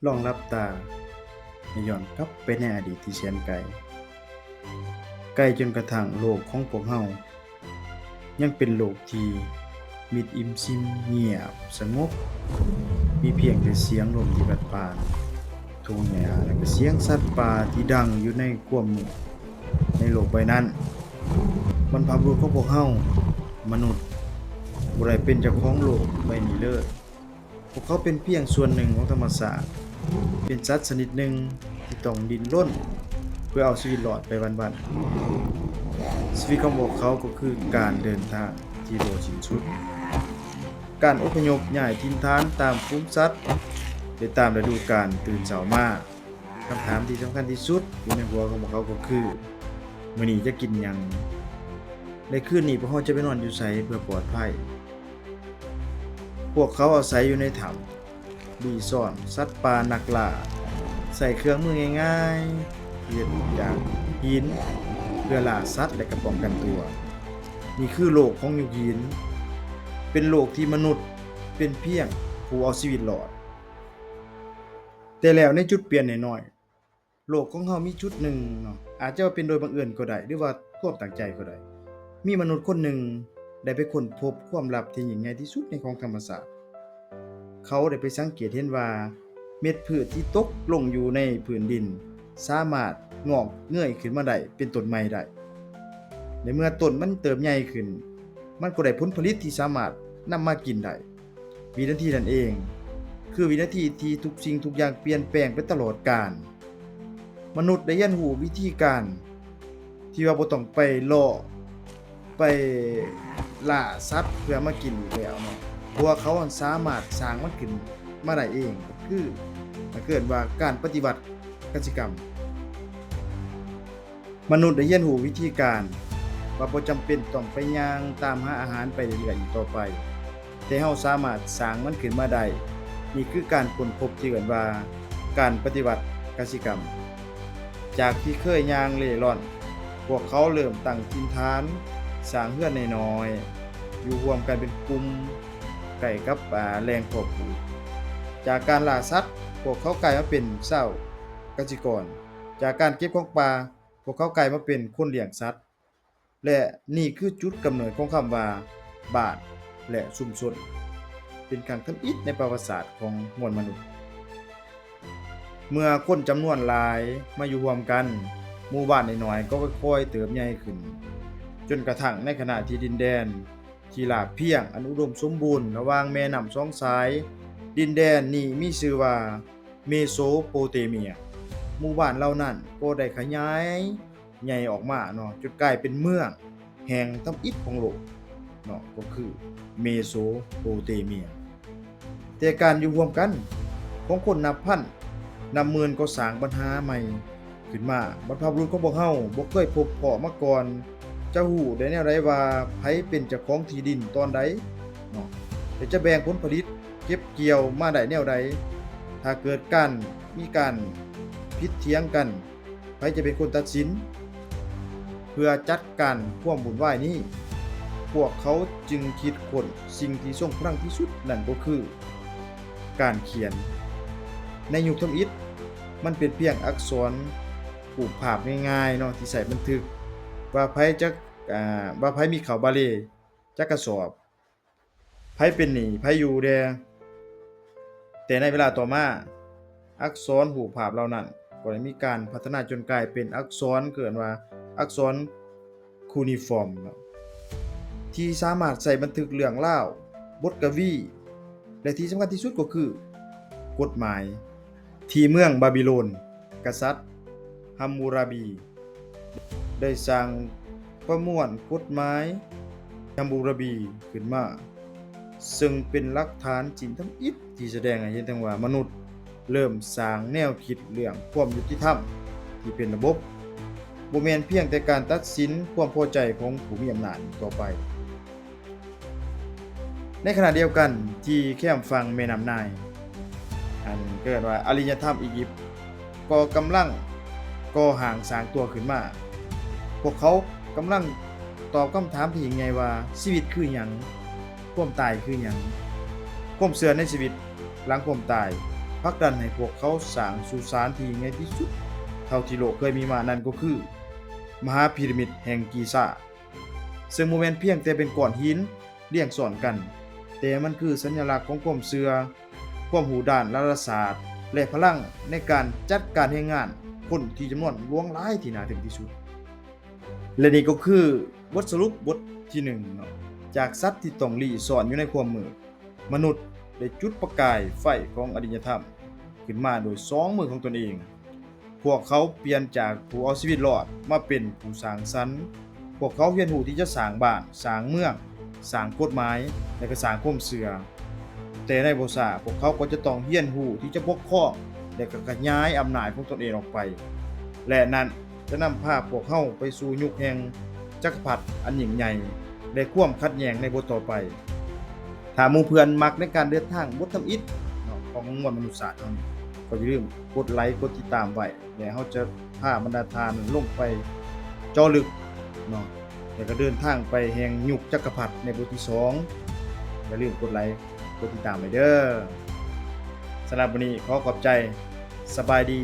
ลองหลับตาให้ย้อนกลับไปในอดีตที่แสนไกลจนกระทั่งโลกของพวกเรายังเป็นโลกที่มิดอิมซิมเงียบสงบมีเพียงแต่เสียงลมที่พัดผ่านทุ่งหญ้าและก็เสียงสัตว์ป่าที่ดังอยู่ในความมืดในโลกใบนั้นบรรพบุรุษของพวกเรามนุษย์บ่ได้เป็นเจ้าของโลกใบนี้เลยพวกเขาเป็นเพียงส่วนหนึ่งของธรรมชาติ เป็นสัตว์ชนิดหนึ่งที่ต้องดิ้นรนเพื่อเอาชีวิตรอดไปวันๆชีวิตของพวกเขาก็คือการเดินทางที่โดดสิ้นสุดการอพยพย้ายถิ่นฐานตามภูมิสัตว์ไปตามฤดูกาลตื่นเช้ามาคำถามที่สำคัญที่สุดอยู่ในหัวของพวกเขาก็คือมื้อนี้จะกินหยังในคืนนี้พวกเขาจะไปนอนอยู่ไสเพื่อปลอดภัยพวกเขาอาศัยอยู่ในถ้ำ บีซ่อนสัตว์ป่านักล่าใส่เครื่องมือง่ายๆเฮ็ดจากหินเพื่อล่าสัตว์และก็ป้องกันตัวนี่คือโลกของยุคหินเป็นโลกที่มนุษย์เป็นเพียงผู้เอาชีวิตรอดแต่แล้วในจุดเปลี่ยนน้อยๆโลกของเฮามีจุดหนึ่งเนาะอาจจะว่าเป็นโดยบังเอิญก็ได้หรือว่าความตั้งใจก็ได้มีมนุษย์คนหนึ่งได้ไปค้นพบความลับที่ยิ่งใหญ่ที่สุดในของธรรมชาติ เขาได้ไปสังเกตเห็นว่าเม็ดพืชที่ตกลงอยู่ในพื้นดินสามารถงอกเงยขึ้นมาได้เป็นต้นใหม่ได้ในเมื่อต้นมันเติบใหญ่ขึ้นมันก็ได้ผลผลิตที่สามารถนำมากินได้วินาทีนั้นเองคือวินาทีที่ทุกสิ่งทุกอย่างเปลี่ยนแปลงไปตลอดกาลมนุษย์ได้เรียนรู้วิธีการที่ว่าบ่ต้องไปล่อไปล่าสัตว์เพื่อมากินอีกแล้วเนาะ เพราะว่าเขาสามารถสร้างมันขึ้นมาได้เองคือมันเกิดว่าการปฏิบัติกสิกรรมมนุษย์ได้เรียนรู้วิธีการว่าบ่จำเป็นต้องไปย่างตามหาอาหารไปเรื่อยๆอีกต่อไปแต่เราสามารถสร้างมันขึ้นมาได้นี่คือการค้นพบที่เรียกว่าการปฏิบัติกสิกรรมจากที่เคยย่างเร่ร่อนพวกเขาเริ่มตั้งถิ่นฐานสร้างเรือนน้อยๆอยู่ร่วมกันเป็นกลุ่ม ไก่กับแหล่งเพาะปลูกจากการล่าสัตว์พวกเขากลายมาเป็นเช้ากสิกรจากการเก็บของป่าพวกเขากลายมาเป็นคนเลี้ยงสัตว์และนี่คือจุดกำเนิดของคำว่าบ้านและชุมชนเป็นครั้งทำอิฐในประวัติศาสตร์ของมวลมนุษย์เมื่อคนจำนวนหลายมาอยู่รวมกันหมู่บ้านน้อยๆก็ค่อยๆเติบใหญ่ขึ้นจนกระทั่งในขณะที่ดินแดน ที่ลาบเพียงอันอุดมสมบูรณ์ระหว่างแม่น้ำสองสายดินแดนนี้มีชื่อว่าเมโสโปเตเมียหมู่บ้านเหล่านั้นก็ได้ขยายใหญ่ออกมาเนาะจนกลายเป็นเมืองแห่งทำอิฐของโลกเนาะก็คือเมโสโปเตเมียแต่การอยู่ร่วมกันของคนนับพันนับหมื่นก็สร้างปัญหาใหม่ขึ้นมาบรรพบุรุษของพวกเฮาบ่เคยพบเพาะมาก่อน จะฮู้ได้แนวใดว่าไผเป็นเจ้าของที่ดินตอนใดเนาะและจะแบ่งผลผลิตเก็บเกี่ยวมาได้แนวใดถ้าเกิดมีการผิดเถียงกันไผจะเป็นคนตัดสินเพื่อจัดการความวุ่นวายนี้พวกเขาจึงคิดค้นสิ่งที่ทรงพลังที่สุดนั่นก็คือการเขียนในยุคทำอิฐมันเป็นเพียงอักษรผูกภาพง่ายๆเนาะที่ใส่บันทึก ว่าไผจักว่าไผมีข้าวบาเลจักกระสอบไผเป็นหนี้ไผอยู่แด่แต่ในเวลาต่อมาอักษรรูปภาพเหล่านั้นก็ได้มีการพัฒนาจนกลายเป็นอักษรเกินว่าอักษรคูนิฟอร์มที่สามารถใส่บันทึกเรื่องราวบทกวีและที่สำคัญที่สุดก็คือกฎหมายที่เมืองบาบิโลนกษัตริย์ฮัมมูราบี ได้สร้างประมวลกฎหมายฮัมมูราบีขึ้นมาซึ่งเป็นหลักฐานจริงทั้งอิฐที่แสดงให้เห็นถึงว่ามนุษย์เริ่มสร้างแนวคิดเรื่องความยุติธรรมที่เป็นระบบบ่แม่นเพียงแต่การตัดสินความพอใจของผู้มีอำนาจต่อไปในขณะเดียวกันที่แคมฝั่งแม่น้ำไนล์อันเกิดว่าอารยธรรมอียิปต์ก็กำลังก่อร่างสร้างตัวขึ้นมา พวกเขากำลังตอบคำถามที่ยิ่งใหญ่ว่าชีวิตคือหยังความตายคือหยังความเชื่อในชีวิตหลังความตาย ผลักดันให้พวกเขาสร้างสุสานที่ใหญ่ที่สุดเท่าที่โลกเคยมีมานั่นก็คือมหาพีระมิดแห่งกีซาซึ่งบ่แม่นเพียงแต่เป็นก้อนหินเรียงซ้อนกันแต่มันคือสัญลักษณ์ของความเชื่อความรู้ด้านดาราศาสตร์และพลังในการจัดการแรงงานคนที่จำนวนหลวงหลายที่น่าทึ่งที่สุดและนี่ก็คือบทสรุปบทที่1เนาะจากสัตว์ที่ต้องหลีซ่อนอยู่ในความมืดมนุษย์ได้จุดประกายไฟของอารยธรรมขึ้นมาโดย2มือของตนเองพวกเขาเปลี่ยนจากผู้เอาชีวิตรอดมาเป็นผู้สร้างสรรค์พวกเขาเรียนรู้ที่จะสร้างบ้านสร้างเมืองสร้างกฎหมายและก็สร้างความเชื่อแต่ในบ่ช้าพวกเขาก็จะต้องเรียนรู้ที่จะปกครองและก็ขยายอำนาจของตนเองออกไปและนั่นจะนำพาพวกเขาไปสู่ยุคแห่งจักรพรรดิอันยิ่งใหญ่และความขัดแย้งในบทต่อไปถ้าหมู่เพื่อนมักในการเดินทางบททำอิฐเนาะของมวลมนุษยศาสตร์เฮานี่ก็อย่าลืมกดไลค์กดติดตามไว้แล้วเฮาจะพาบรรดาทานลงไปเจาะลึกเนาะแล้วก็เดินทางไปแห่งยุคจักรพรรดิในบทที่2อย่าลืมกดไลค์กดติดตามไว้เด้อสำหรับวันนี้ขอขอบใจสบายดี